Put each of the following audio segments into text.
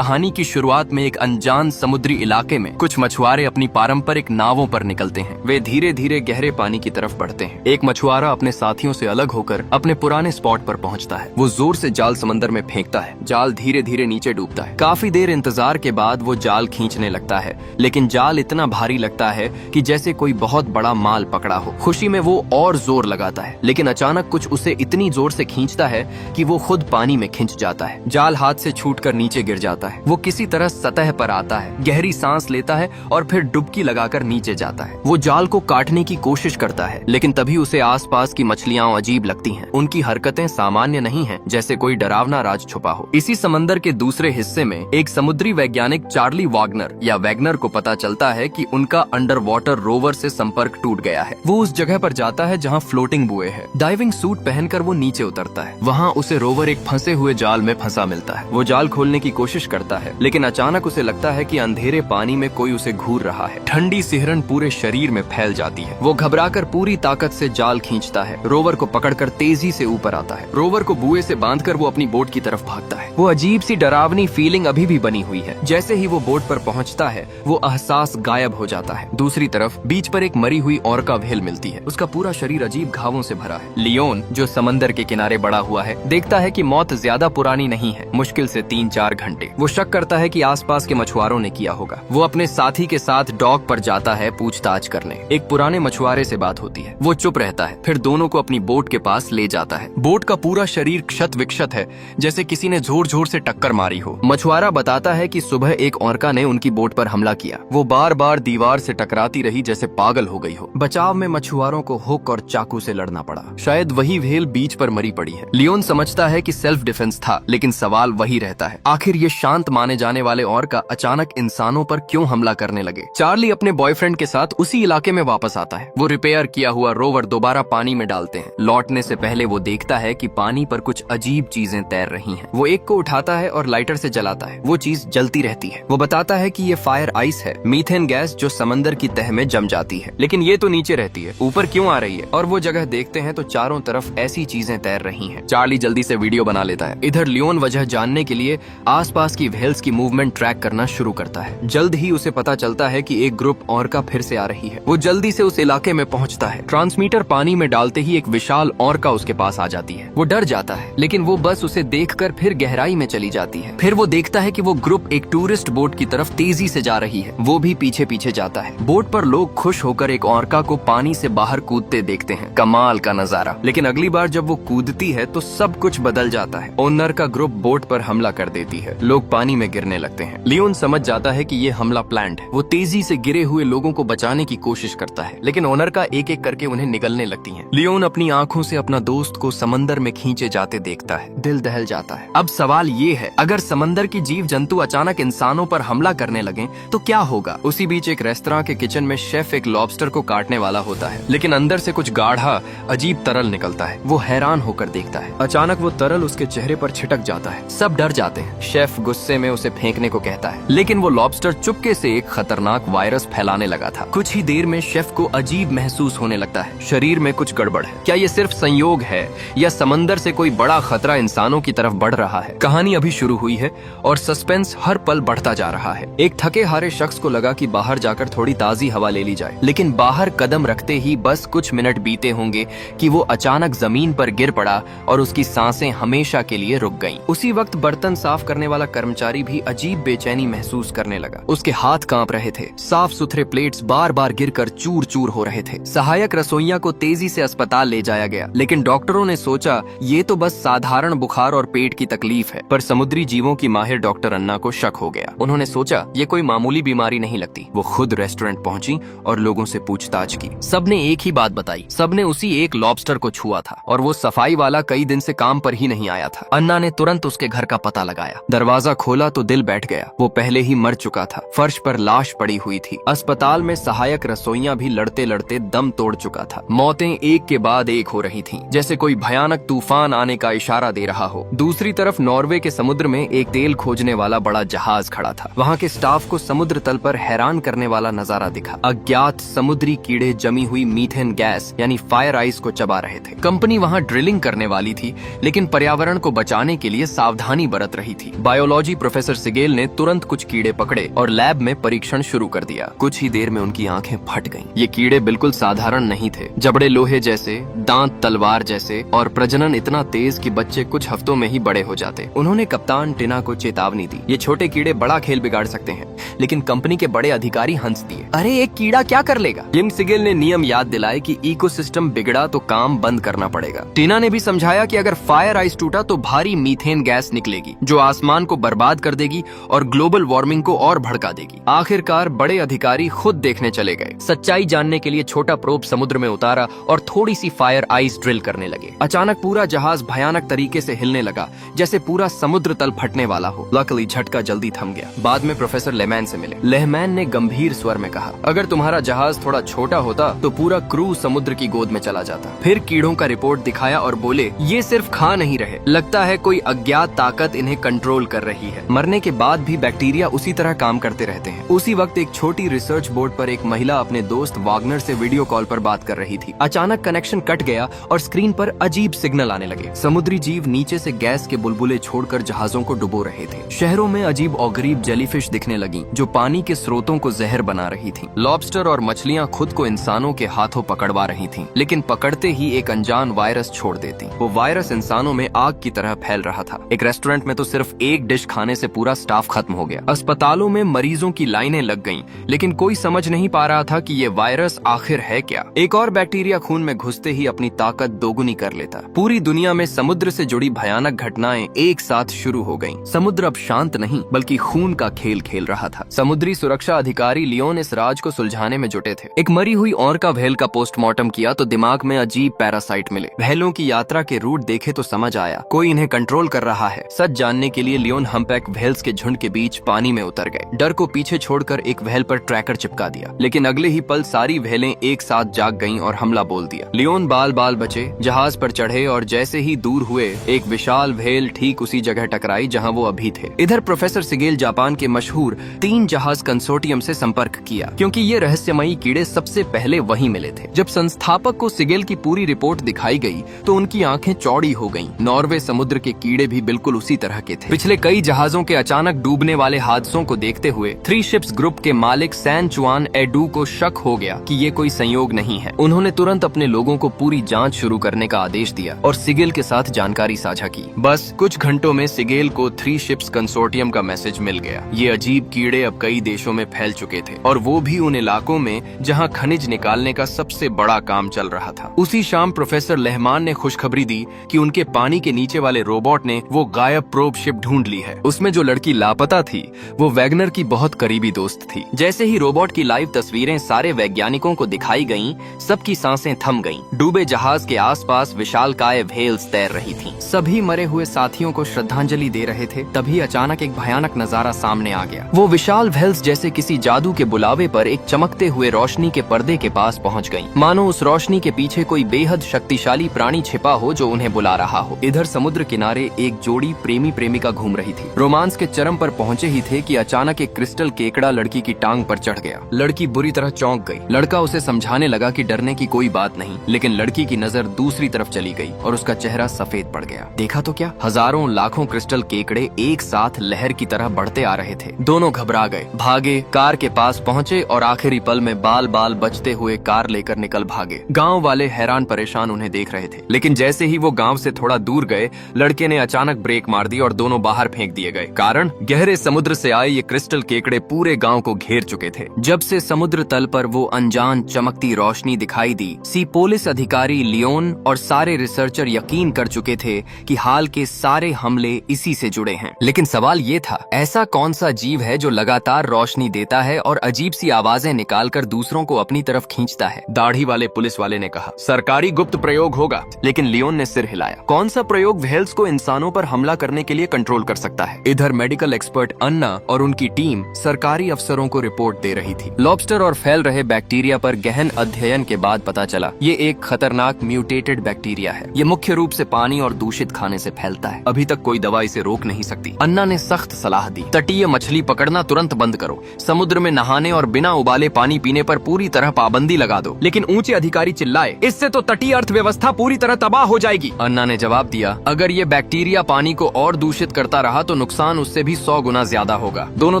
कहानी की शुरुआत में एक अनजान समुद्री इलाके में कुछ मछुआरे अपनी पारंपरिक नावों पर निकलते हैं। वे धीरे धीरे गहरे पानी की तरफ बढ़ते हैं। एक मछुआरा अपने साथियों से अलग होकर अपने पुराने स्पॉट पर पहुंचता है। वो जोर से जाल समंदर में फेंकता है। जाल धीरे धीरे नीचे डूबता है। काफी देर इंतजार के बाद वो जाल खींचने लगता है, लेकिन जाल इतना भारी लगता है कि जैसे कोई बहुत बड़ा माल पकड़ा हो। खुशी में वो और जोर लगाता है, लेकिन अचानक कुछ उसे इतनी जोर से खींचता है कि वो खुद पानी में खिंच जाता है। जाल हाथ से छूटकर नीचे गिर जाता है। वो किसी तरह सतह पर आता है, गहरी सांस लेता है और फिर डुबकी लगाकर नीचे जाता है। वो जाल को काटने की कोशिश करता है, लेकिन तभी उसे आसपास की मछलियां अजीब लगती हैं। उनकी हरकतें सामान्य नहीं हैं, जैसे कोई डरावना राज छुपा हो। इसी समंदर के दूसरे हिस्से में एक समुद्री वैज्ञानिक चार्ली वॉगनर या वैगनर को पता चलता है कि उनका अंडर वाटर रोवर से संपर्क टूट गया है। वो उस जगह पर जाता है जहाँ फ्लोटिंग बुए है। डाइविंग सूट पहनकर वो नीचे उतरता है। वहाँ उसे रोवर एक फंसे हुए जाल में फंसा मिलता है। वो जाल खोलने की कोशिश करता है, लेकिन अचानक उसे लगता है कि अंधेरे पानी में कोई उसे घूर रहा है। ठंडी सिहरन पूरे शरीर में फैल जाती है। वो घबराकर पूरी ताकत से जाल खींचता है। रोवर को पकड़कर तेजी से ऊपर आता है। रोवर को बुए से बांधकर वो अपनी बोट की तरफ भागता है। वो अजीब सी डरावनी फीलिंग अभी भी बनी हुई है। जैसे ही वो बोट पर पहुंचता है, वो एहसास गायब हो जाता है। दूसरी तरफ बीच पर एक मरी हुई ऑर्का व्हेल मिलती है। उसका पूरा शरीर अजीब घावों से भरा है। लियोन, जो समंदर के किनारे बड़ा हुआ है, देखता है कि मौत ज्यादा पुरानी नहीं है, मुश्किल से 3-4 घंटे। वो शक करता है कि आसपास के मछुआरों ने किया होगा। वो अपने साथी के साथ डॉक पर जाता है पूछताछ करने। एक पुराने मछुआरे से बात होती है। वो चुप रहता है, फिर दोनों को अपनी बोट के पास ले जाता है। बोट का पूरा शरीर क्षत विक्षत है, जैसे किसी ने जोर जोर से टक्कर मारी हो। मछुआरा बताता है कि सुबह एक ऑर्का ने उनकी बोट पर हमला किया। वो बार बार दीवार से टकराती रही जैसे पागल हो गई हो। बचाव में मछुआरों को हुक और चाकू से लड़ना पड़ा। शायद वही व्हेल बीच पर मरी पड़ी है। लियोन समझता है कि सेल्फ डिफेंस था, लेकिन सवाल वही रहता है, आखिर ये शांत माने जाने वाले ऑर्का अचानक इंसानों पर क्यों हमला करने लगे। चार्ली अपने बॉयफ्रेंड के साथ उसी इलाके में वापस आता है। वो रिपेयर किया हुआ रोवर दोबारा पानी में डालते हैं। लौटने से पहले वो देखता है कि पानी पर कुछ अजीब चीजें तैर रही हैं। वो एक को उठाता है और लाइटर से जलाता है। वो चीज जलती रहती है। वो बताता है कि ये फायर आइस है, मीथेन गैस जो समंदर की तह में जम जाती है, लेकिन ये तो नीचे रहती है, ऊपर क्यों आ रही है। और वो जगह देखते हैं तो चारों तरफ ऐसी चीजें तैर रही हैं। चार्ली जल्दी से वीडियो बना लेता है। इधर लियोन वजह जानने के लिए आसपास की व्हेल्स की मूवमेंट ट्रैक करना शुरू करता है। जल्द ही उसे पता चलता है कि एक ग्रुप ऑर्का फिर से आ रही है। वो जल्दी से उस इलाके में पहुंचता है। ट्रांसमीटर पानी में डालते ही एक विशाल ऑर्का उसके पास आ जाती है। वो डर जाता है, लेकिन वो बस उसे देखकर फिर गहराई में चली जाती है। फिर वो देखता है कि वो ग्रुप एक टूरिस्ट बोट की तरफ तेजी से जा रही है। वो भी पीछे पीछे जाता है। बोट पर लोग खुश होकर एक ऑर्का को पानी से बाहर कूदते देखते हैं। कमाल का नजारा। लेकिन अगली बार जब वो कूदती है तो सब कुछ बदल जाता है। ओनर का ग्रुप बोट पर हमला कर देती है। लोग पानी में गिरने लगते हैं। लियोन समझ जाता है कि ये हमला प्लान्ड है। वो तेजी से गिरे हुए लोगों को बचाने की कोशिश करता है, लेकिन ओनर का एक एक करके उन्हें निगलने लगती हैं। लियोन अपनी आंखों से अपना दोस्त को समंदर में खींचे जाते देखता है। दिल दहल जाता है। अब सवाल ये है, अगर समंदर की जीव जंतु अचानक इंसानों पर हमला करने लगे तो क्या होगा। उसी बीच एक रेस्तरां के किचन में शेफ एक लॉबस्टर को काटने वाला होता है, लेकिन अंदर से कुछ गाढ़ा अजीब तरल निकलता है। वो हैरान होकर देखता है। अचानक वो तरल उसके चेहरे पर छिटक जाता है। सब डर जाते हैं। शेफ गुस्से में उसे फेंकने को कहता है, लेकिन वो लॉबस्टर चुपके से एक खतरनाक वायरस फैलाने लगा था। कुछ ही देर में शेफ को अजीब महसूस होने लगता है। शरीर में कुछ गड़बड़ है। क्या ये सिर्फ संयोग है या समंदर से कोई बड़ा खतरा इंसानों की तरफ बढ़ रहा है। कहानी अभी शुरू हुई है और सस्पेंस हर पल बढ़ता जा रहा है। एक थके हारे शख्स को लगा कि बाहर जाकर थोड़ी ताजी हवा ले ली जाए, लेकिन बाहर कदम रखते ही बस कुछ मिनट बीते होंगे कि वो अचानक जमीन पर गिर पड़ा और उसकी सांसें हमेशा के लिए रुक गईं। उसी वक्त बर्तन साफ करने वाला कर्मचारी भी अजीब बेचैनी महसूस करने लगा। उसके हाथ कांप रहे थे। साफ सुथरे प्लेट्स बार बार गिरकर चूर चूर हो रहे थे। सहायक रसोइया को तेजी से अस्पताल ले जाया गया, लेकिन डॉक्टरों ने सोचा ये तो बस साधारण बुखार और पेट की तकलीफ है। पर समुद्री जीवों की माहिर डॉक्टर अन्ना को शक हो गया। उन्होंने सोचा ये कोई मामूली बीमारी नहीं लगती। वो खुद रेस्टोरेंट पहुंची और लोगों से पूछताछ की। सबने एक ही बात बताई, सबने उसी एक लॉबस्टर को छुआ था और वो सफाई वाला कई दिन से काम पर ही नहीं आया था। अन्ना ने तुरंत उसके घर का पता लगाया। दरवाजा खोला तो दिल बैठ गया। वो पहले ही मर चुका था। फर्श पर लाश पड़ी हुई थी। अस्पताल में सहायक रसोइया भी लड़ते लड़ते दम तोड़ चुका था। मौतें एक के बाद एक हो रही थीं, जैसे कोई भयानक तूफान आने का इशारा दे रहा हो। दूसरी तरफ नॉर्वे के समुद्र में एक तेल खोजने वाला बड़ा जहाज खड़ा था। वहाँ के स्टाफ को समुद्र तल पर हैरान करने वाला नजारा दिखा। अज्ञात समुद्री कीड़े जमी हुई मीथेन गैस यानी फायर आइस को चबा रहे थे। कंपनी वहाँ ड्रिलिंग करने वाली थी, लेकिन पर्यावरण को बचाने के लिए सावधानी बरत रही थी। बायोलॉजी बायोलॉजी प्रोफेसर सिगेल ने तुरंत कुछ कीड़े पकड़े और लैब में परीक्षण शुरू कर दिया। कुछ ही देर में उनकी आंखें फट गईं। ये कीड़े बिल्कुल साधारण नहीं थे। जबड़े लोहे जैसे, दांत तलवार जैसे और प्रजनन इतना तेज कि बच्चे कुछ हफ्तों में ही बड़े हो जाते। उन्होंने कप्तान टिना को चेतावनी दी, ये छोटे कीड़े बड़ा खेल बिगाड़ सकते हैं। लेकिन कंपनी के बड़े अधिकारी हंस दिए, अरे एक कीड़ा क्या कर लेगा। जिम सिगेल ने नियम याद दिलाए कि इकोसिस्टम बिगड़ा तो काम बंद करना पड़ेगा। टिना ने भी समझाया कि अगर फायर आइस टूटा तो भारी मीथेन गैस निकलेगी जो आसमान को बर्बाद कर देगी और ग्लोबल वार्मिंग को और भड़का देगी। आखिरकार बड़े अधिकारी खुद देखने चले गए। सच्चाई जानने के लिए छोटा प्रोब समुद्र में उतारा और थोड़ी सी फायर आइस ड्रिल करने लगे। अचानक पूरा जहाज भयानक तरीके से हिलने लगा, जैसे पूरा समुद्र तल फटने वाला हो। लकीली झटका जल्दी थम गया। बाद में प्रोफेसर लेमैन से मिले। लेमैन ने गंभीर स्वर में कहा, अगर तुम्हारा जहाज थोड़ा छोटा होता तो पूरा क्रू समुद्र की गोद में चला जाता। फिर कीड़ों का रिपोर्ट दिखाया और बोले, ये सिर्फ खा नहीं रहे, लगता है कोई अज्ञात ताकत इन्हें कंट्रोल कर रही है। मरने के बाद भी बैक्टीरिया उसी तरह काम करते रहते हैं। उसी वक्त एक छोटी रिसर्च बोर्ड पर एक महिला अपने दोस्त वागनर से वीडियो कॉल पर बात कर रही थी। अचानक कनेक्शन कट गया और स्क्रीन पर अजीब सिग्नल आने लगे। समुद्री जीव नीचे से गैस के बुलबुले छोड़कर जहाजों को डुबो रहे थे। शहरों में अजीब और गरीब जेलीफिश दिखने लगी जो पानी के स्रोतों को जहर बना रही थी। लॉबस्टर और मछलियां खुद को इंसानों के हाथों पकड़वा रही थीं, लेकिन पकड़ते ही एक अनजान वायरस छोड़ देती। वो वायरस इंसानों में आग की तरह फैल रहा था। एक रेस्टोरेंट में तो सिर्फ एक डिश खाने से पूरा स्टाफ खत्म हो गया। अस्पतालों में मरीजों की लाइनें लग गईं, लेकिन कोई समझ नहीं पा रहा था कि ये वायरस आखिर है क्या। एक और बैक्टीरिया खून में घुसते ही अपनी ताकत दोगुनी कर लेता। पूरी दुनिया में समुद्र से जुड़ी भयानक घटनाएं एक साथ शुरू हो गईं। समुद्र अब शांत नहीं बल्कि खून का खेल खेल रहा था। समुद्री सुरक्षा अधिकारी लियोन इस राज को सुलझाने में जुटे थे। एक मरी हुई ऑर्का व्हेल का पोस्टमार्टम किया तो दिमाग में अजीब पैरासाइट मिले। व्हेलों की यात्रा के रूट देखे तो समझ आया कोई इन्हें कंट्रोल कर रहा है। सच जानने के लिए लियोन हम्पैक व्हेल्स के झुंड के बीच पानी में उतर गए। डर को पीछे छोड़कर एक व्हेल पर ट्रैकर चिपका दिया, लेकिन अगले ही पल सारी व्हेलें एक साथ जाग गईं और हमला बोल दिया। लियोन बाल बाल बचे, जहाज पर चढ़े और जैसे ही दूर हुए एक विशाल व्हेल ठीक उसी जगह टकराई जहां वो अभी थे। इधर प्रोफेसर सिगेल जापान के मशहूर 3 जहाज कंसोर्टियम से संपर्क किया, क्योंकि ये रहस्यमयी कीड़े सबसे पहले वहीं मिले थे। जब संस्थापक को सिगेल की पूरी रिपोर्ट दिखाई गई तो उनकी आंखें चौड़ी हो गईं। नॉर्वे समुद्र के कीड़े भी बिल्कुल उसी तरह के थे। पिछले कई जहाजों के अचानक डूबने वाले हादसों को देखते हुए 3 शिप्स ग्रुप के मालिक सैन चुआन एडू को शक हो गया कि ये कोई संयोग नहीं है। उन्होंने तुरंत अपने लोगों को पूरी जांच शुरू करने का आदेश दिया और सिगेल के साथ जानकारी साझा की। बस कुछ घंटों में सिगेल को 3 शिप्स कंसोर्टियम का मैसेज मिल गया। ये अजीब कीड़े अब कई देशों में फैल चुके थे और वो भी उन इलाकों में जहां खनिज निकालने का सबसे बड़ा काम चल रहा था। उसी शाम प्रोफेसर लेहमान ने खुशखबरी दी कि उनके पानी के नीचे वाले रोबोट ने वो गायब प्रोब शिप ढूंढ ली है। उसमें जो लड़की लापता थी वो वैगनर की बहुत करीबी दोस्त थी। जैसे ही रोबोट की लाइव तस्वीरें सारे वैज्ञानिकों को दिखाई गईं, सबकी सांसें थम गईं। डूबे जहाज के आसपास विशालकाय व्हेल्स तैर रही थीं। सभी मरे हुए साथियों को श्रद्धांजलि दे रहे थे। तभी अचानक एक भयानक नजारा सामने आ गया। वो विशाल व्हेल्स जैसे किसी जादू के बुलावे पर एक चमकते हुए रोशनी के पर्दे के पास पहुंच गईं। मानो उस रोशनी के पीछे कोई बेहद शक्तिशाली प्राणी छिपा हो जो उन्हें बुला रहा हो। इधर समुद्र किनारे एक जोड़ी प्रेमी प्रेमिका घूम रही थी। रोमांस के चरम पर पहुंचे ही थे कि अचानक एक क्रिस्टल केकड़ा लड़की की टांग पर चढ़ गया। लड़की बुरी तरह चौंक गई। लड़का उसे समझाने लगा कि डरने की कोई बात नहीं, लेकिन लड़की की नजर दूसरी तरफ चली गई और उसका चेहरा सफेद पड़ गया। देखा तो क्या, हजारों लाखों क्रिस्टल केकड़े एक साथ लहर की तरह बढ़ते आ रहे थे। दोनों घबरा गए, भागे, कार के पास पहुंचे और आखिरी पल में बाल बाल बचते हुए कार लेकर निकल भागे। गांव वाले हैरान परेशान उन्हें देख रहे थे, लेकिन जैसे ही वो गांव से थोड़ा दूर गए, लड़के ने अचानक ब्रेक मार दी और दोनों बाहर फेंक दिए गए। कारण, गहरे समुद्र से आए ये क्रिस्टल केकड़े पूरे गांव को घेर चुके थे। जब से समुद्र तल पर वो अनजान चमकती रोशनी दिखाई दी, सी पुलिस अधिकारी लियोन और सारे रिसर्चर यकीन कर चुके थे कि हाल के सारे हमले इसी से जुड़े हैं। लेकिन सवाल ये था, ऐसा कौन सा जीव है जो लगातार रोशनी देता है और अजीब सी आवाजें निकालकर दूसरों को अपनी तरफ खींचता है? दाढ़ी वाले पुलिस वाले ने कहा, सरकारी गुप्त प्रयोग होगा। लेकिन लियोन ने सिर हिलाया। कौन सा प्रयोग व्हेल्स को इंसानों पर हमला करने के लिए कंट्रोल कर सकता है? इधर मेडिकल एक्सपर्ट अन्ना और उनकी टीम सरकारी अफसरों को रिपोर्ट दे रही थी। लॉबस्टर और फैल रहे बैक्टीरिया पर गहन अध्ययन के बाद पता चला ये एक खतरनाक म्यूटेटेड बैक्टीरिया है। ये मुख्य रूप से पानी और दूषित खाने से फैलता है। अभी तक कोई दवा इसे रोक नहीं सकती। अन्ना ने सख्त सलाह दी, तटीय मछली पकड़ना तुरंत बंद करो, समुद्र में नहाने और बिना उबाले पानी पीने पर पूरी तरह पाबंदी लगा दो। लेकिन ऊंचे अधिकारी चिल्लाए, इससे तो तटीय अर्थव्यवस्था पूरी तरह तबाह हो जाएगी। अन्ना ने जवाब दिया, अगर ये बैक्टीरिया पानी को और दूषित करता रहा तो नुकसान उससे भी 100 गुना ज्यादा होगा। दोनों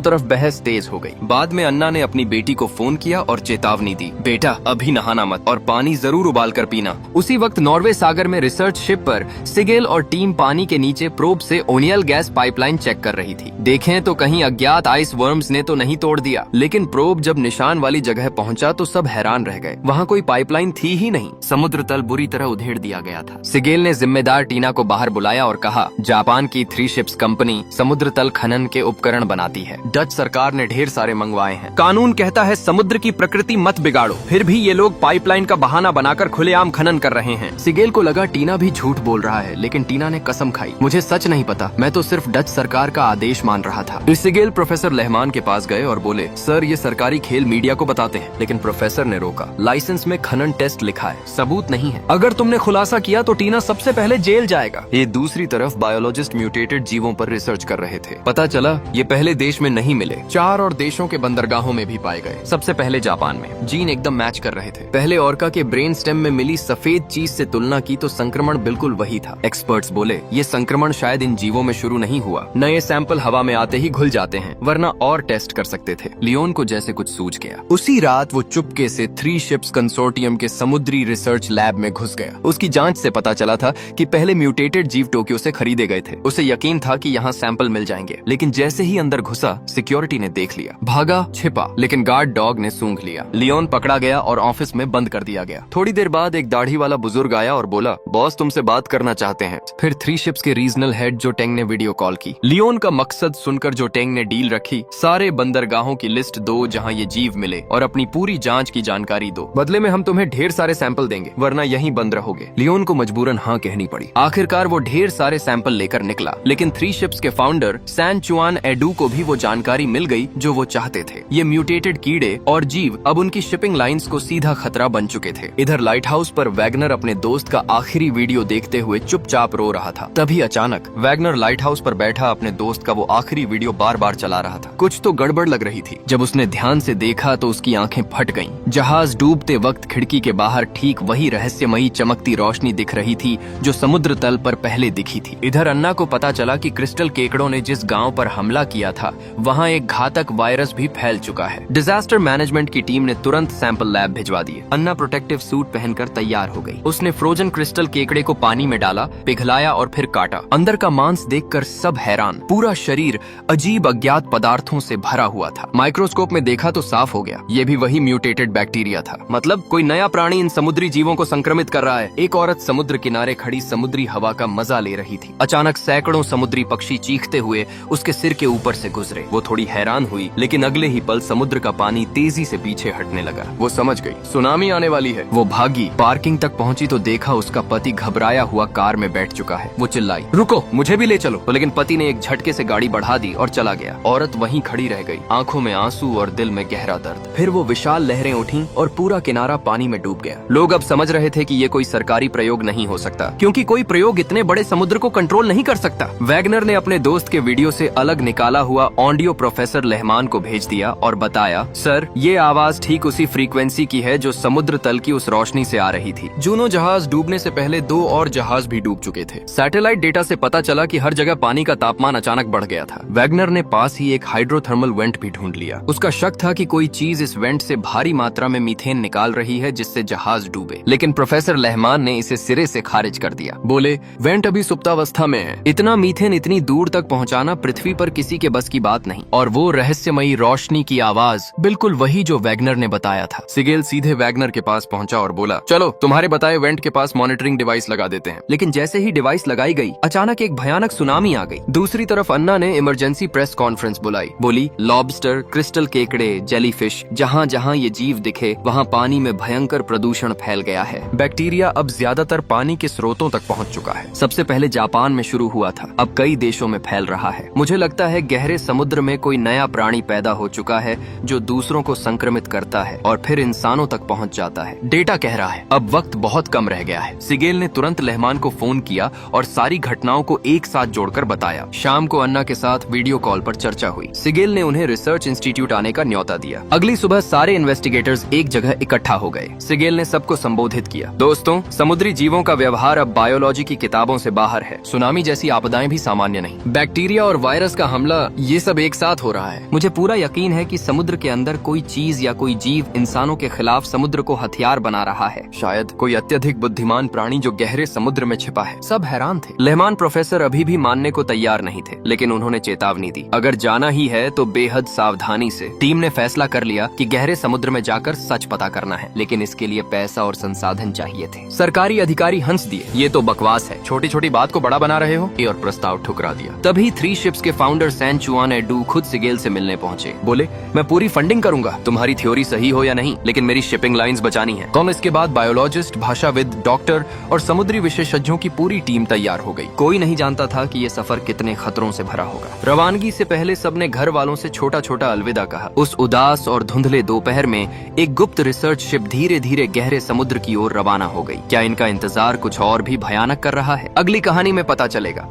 तरफ बहस तेज हो गई। बाद में अन्ना ने अपनी बेटी को फोन किया और चेतावनी दी, बेटा अभी नहाना मत और पानी जरूर उबाल कर पीना। उसी वक्त नॉर्वे सागर में रिसर्च शिप पर सिगेल और टीम पानी के नीचे प्रोब से ओनियल गैस पाइपलाइन चेक कर रही थी। देखें तो कहीं अज्ञात आइस वर्म्स ने तो नहीं तोड़ दिया। लेकिन प्रोब जब निशान वाली जगह पहुंचा तो सब हैरान रह गए। वहाँ कोई पाइपलाइन थी ही नहीं। समुद्र तल बुरी तरह उधेड़ दिया गया था। सिगेल ने जिम्मेदार टीना को बाहर बुलाया और कहा, जापान की 3 शिप्स कंपनी समुद्र तल खनन के उपकरण बनाती है। डच सरकार ने ढेर सारे मंगवाए हैं। कानून कहता है समुद्र की प्रकृति मत बिगाड़ो, फिर भी ये लोग पाइपलाइन का बहाना बनाकर खुलेआम खनन कर रहे हैं। सिगेल को लगा टीना भी झूठ बोल रहा है, लेकिन टीना ने कसम खाई, मुझे सच नहीं पता, मैं तो सिर्फ डच सरकार का आदेश मान रहा था। सिगेल प्रोफेसर लहमान के पास गए और बोले, सर ये सरकारी खेल मीडिया को बताते हैं। लेकिन प्रोफेसर ने रोका, लाइसेंस में खनन टेस्ट लिखा है, सबूत नहीं है। अगर तुमने खुलासा किया तो टीना सबसे पहले जेल जाएगा। ये दूसरी तरफ बायोलॉजिस्ट म्यूटेटेड जीवों पर रिसर्च कर रहे थे। पता चला ये पहले देश में नहीं मिले, 4 और देशों के बंदरगाहों में भी पाए गए। सबसे पहले जापान में। जीन एकदम मैच कर रहे थे। पहले ऑर्का के ब्रेन स्टेम में मिली सफेद चीज से तुलना की तो संक्रमण बिल्कुल वही था। एक्सपर्ट्स बोले ये संक्रमण शायद इन जीवों में शुरू नहीं हुआ, नए सैंपल हवा में आते ही घुल जाते हैं, वरना और टेस्ट कर सकते थे। लियोन को जैसे कुछ सूझ गया। उसी रात वो चुपके से 3 शिप्स कंसोर्टियम के समुद्री रिसर्च लैब में घुस गया। उसकी जांच से पता चला था कि पहले म्यूटेटेड जीव टोक्यो से खरीदे गए थे। उसे यकीन था कि यहाँ सैंपल मिल जाएंगे। लेकिन जैसे ही अंदर घुसा, सिक्योरिटी ने देख लिया। भागा, छिपा, लेकिन गार्ड डॉग ने सूंघ लिया। लियोन पकड़ा गया और ऑफिस में बंद कर दिया गया। थोड़ी देर बाद एक दाढ़ी वाला बुजुर्ग आया और बोला, बॉस तुमसे बात करना चाहते हैं। फिर 3 शिप्स के रीजनल हेड जो टेंग ने वीडियो कॉल की। लियोन का मकसद सुनकर जो टेंग ने डील रखी, सारे बंदरगाहों की लिस्ट दो जहां ये जीव मिले और अपनी पूरी जांच की जानकारी दो। बदले में हम तुम्हें ढेर सारे सैंपल देंगे, वरना यहीं बंद रहोगे। लियोन को मजबूरन हाँ कहनी पड़ी। आखिरकार वो ढेर सारे सैंपल लेकर निकला। लेकिन 3 शिप्स के फाउंडर सैन चुआन एडू को भी वो जानकारी मिल गई जो वो चाहते थे। ये म्यूटेटेड कीड़े और जीव अब उनकी शिपिंग लाइंस को सीधा खतरा बन चुके थे। इधर लाइट हाउस पर वैगनर अपने दोस्त का आखिरी वीडियो देखते हुए चुपचाप रो रहा था। तभी अचानक वैगनर लाइट हाउस पर बैठा अपने दोस्त का वो आखिरी वीडियो बार बार चला रहा था। कुछ तो गड़बड़ लग रही थी। जब उसने ध्यान से देखा तो उसकी आंखें फट गईं। जहाज डूबते वक्त खिड़की के बाहर ठीक वही रहस्यमयी चमकती रोशनी दिख रही थी जो समुद्र तल पर पहले दिखी थी। इधर अन्ना को पता चला कि क्रिस्टल केकड़ों ने जिस गांव पर हमला किया था वहां एक घातक वायरस भी फैल चुका है। डिजास्टर मैनेजमेंट की टीम ने तुरंत सैंपल लैब भिजवा दिए। अन्ना प्रोटेक्टिव सूट पहनकर तैयार हो गई। उसने फ्रोजन क्रिस्टल केकड़े को पानी में डाला, पिघलाया और फिर काटा। अंदर का मांस देखकर सब हैरान। पूरा शरीर अजीब अज्ञात पदार्थों से भरा हुआ था। माइक्रोस्कोप में देखा तो साफ हो गया, ये भी वही म्यूटेटेड बैक्टीरिया था। मतलब कोई नया प्राणी इन समुद्री जीवों को संक्रमित कर रहा है। एक औरत समुद्र किनारे खड़ी समुद्री हवा का मजा ले रही थी। अचानक सैकड़ों समुद्री पक्षी चीखते हुए उसके सिर के ऊपर से गुजरे। वो थोड़ी हैरान हुई, लेकिन अगले ही पल समुद्र का पानी तेजी से पीछे हटने लगा। वो समझ गई सुनामी आने वाली है। वो भागी, पार्किंग तक पहुंची तो देखा उसका पति घबराया हुआ कार में बैठ चुका है। वो चिल्लाई, रुको मुझे भी ले चलो। तो लेकिन पति ने एक झटके से गाड़ी बढ़ा दी और चला गया। औरत वहीं खड़ी रह गई, आंखों में आंसू और दिल में गहरा दर्द। फिर वो विशाल लहरें उठी और पूरा किनारा पानी में डूब गया। लोग अब समझ रहे थे कि ये कोई सरकारी प्रयोग नहीं हो सकता, क्योंकि कोई प्रयोग इतने बड़े समुद्र को कंट्रोल नहीं कर सकता। वैगनर ने अपने दोस्त के वीडियो से अलग निकाला हुआ ऑडियो प्रोफेसर लहमान को भेज दिया और बताया, सर ये आवाज ठीक उसी फ्रीक्वेंसी की है जो समुद्र तल की उस रोशनी से आ रही थी। जूनो जहाज डूबने से पहले 2 और जहाज भी डूब चुके थे। सैटेलाइट डेटा से पता चला कि हर जगह पानी का तापमान अचानक बढ़ गया था। वैगनर ने पास ही एक हाइड्रोथर्मल वेंट भी ढूंढ लिया। उसका शक था कि कोई चीज इस वेंट से भारी मात्रा में मीथेन निकाल रही है जिससे जहाज डूबे। लेकिन प्रोफेसर लहमान ने इसे सिरे से खारिज कर दिया। बोले, वेंट अभी सुप्तावस्था में है। इतना मीथेन इतनी दूर तक पहुंचाना पृथ्वी पर किसी के बस की बात नहीं। और वो रहस्यमयी रोशनी की आवाज बिल्कुल वही जो वैगनर ने बताया था। सिगेल सीधे वैगनर के पास पहुंचा और बोला, चलो तुम्हारे बताए वेंट के पास मॉनिटरिंग डिवाइस लगा देते हैं। लेकिन जैसे ही डिवाइस लगाई गई, अचानक एक भयानक सुनामी आ गई। दूसरी तरफ अन्ना ने इमरजेंसी प्रेस कॉन्फ्रेंस बुलाई। बोली, लॉबस्टर, क्रिस्टल केकड़े, जेलीफिश, जहाँ जहाँ ये जीव दिखे वहाँ पानी में भयंकर प्रदूषण फैल गया है। बैक्टीरिया अब ज्यादातर पानी के स्रोतों तक पहुँच चुका है। सबसे पहले जापान में शुरू हुआ था, अब कई देशों में फैल रहा है। मुझे लगता है गहरे समुद्र में कोई नया प्राणी पैदा हो चुका है जो दूसरों को संक्रमित करता है और फिर इंसानों तक पहुँच जाता है। डेटा कह रहा है अब वक्त बहुत कम रह गया है। सिगेल ने तुरंत लहमान को फोन किया और सारी घटनाओं को एक साथ जोड़कर बताया। शाम को अन्ना के साथ वीडियो कॉल पर चर्चा हुई। सिगेल ने उन्हें रिसर्च इंस्टीट्यूट आने का न्योता दिया। अगली सुबह सारे इन्वेस्टिगेटर्स एक जगह इकट्ठा हो गए। सिगेल ने सबको संबोधित किया, दोस्तों समुद्री जीवों का व्यवहार अब बायोलॉजी की किताबों से बाहर है। सुनामी जैसी आपदाएं भी सामान्य नहीं। बैक्टीरिया और वायरस का हमला, ये सब एक साथ हो रहा है। मुझे पूरा यकीन है कि समुद्र के अंदर कोई चीज या कोई जीव इंसानों के खिलाफ समुद्र को हथियार बना रहा है। शायद कोई अत्यधिक बुद्धिमान प्राणी जो गहरे समुद्र में छिपा है। सब हैरान थे। लेहमान प्रोफेसर अभी भी मानने को तैयार नहीं थे, लेकिन उन्होंने चेतावनी दी, अगर जाना ही है तो बेहद सावधानी से। टीम ने फैसला कर लिया कि गहरे समुद्र में जाकर सच पता करना है, लेकिन इसके लिए पैसा और संसाधन चाहिए थे। सरकारी अधिकारी हंस दिए, ये तो बकवास है, छोटी छोटी बात को बड़ा बना रहे हो, और प्रस्ताव ठुकरा दिया। तभी 3 शिप्स के फाउंडर सैन चुआन एडू खुद सिगेल से मिलने पहुंचे। बोले, मैं पूरी फंडिंग करूंगा, तुम्हारी थ्योरी सही हो या नहीं, लेकिन मेरी शिपिंग लाइंस बचानी है। कॉम इसके बाद बायोलॉजिस्ट, भाषाविद, डॉक्टर और समुद्री विशेषज्ञों की पूरी टीम तैयार हो गई। कोई नहीं जानता था कि ये सफर कितने खतरों से भरा होगा। रवानगी से पहले सबने घर वालों से छोटा छोटा अलविदा कहा। उस उदास और धुंधले दोपहर में एक गुप्त रिसर्च शिप धीरे धीरे गहरे समुद्र की ओर रवाना हो गई। क्या इनका इंतजार कुछ और भी भयानक कर रहा है? अगली कहानी में पता चलेगा।